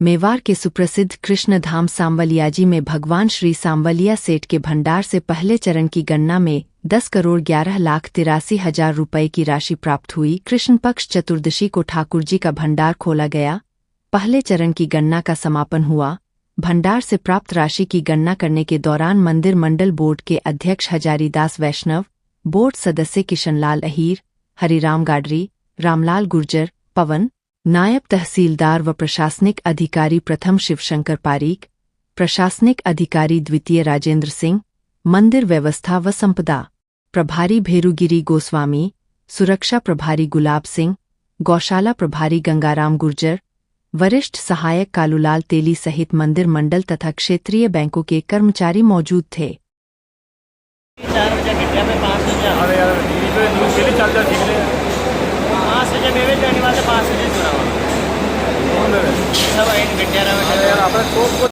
मेवाड़ के सुप्रसिद्ध कृष्णधाम सांवलियाजी में भगवान श्री सांवलिया सेठ के भंडार से पहले चरण की गणना में 10,11,83,000 रुपये की राशि प्राप्त हुई। कृष्ण पक्ष चतुर्दशी को ठाकुर जी का भंडार खोला गया। पहले चरण की गणना का समापन हुआ। भंडार से प्राप्त राशि की गणना करने के दौरान मंदिर मंडल बोर्ड के अध्यक्ष हजारीदास वैष्णव, बोर्ड सदस्य किशनलाल अहीर, हरिराम गाडरी, रामलाल गुर्जर, पवन, नायब तहसीलदार व प्रशासनिक अधिकारी प्रथम शिवशंकर पारीक, प्रशासनिक अधिकारी द्वितीय राजेंद्र सिंह, मंदिर व्यवस्था व संपदा प्रभारी भेरुगिरी गोस्वामी, सुरक्षा प्रभारी गुलाब सिंह, गौशाला प्रभारी गंगाराम गुर्जर, वरिष्ठ सहायक कालूलाल तेली सहित मंदिर मंडल तथा क्षेत्रीय बैंकों के कर्मचारी मौजूद थे। 4 बजे घटिया पे 5 बजे अरे यार टीवी पे न्यूज़ के लिए चल जा ठीक है 5 बजे बेबे जाने वाले 5 बजे जुड़ा हुआ कौन है सब 1 घटिया यार आपने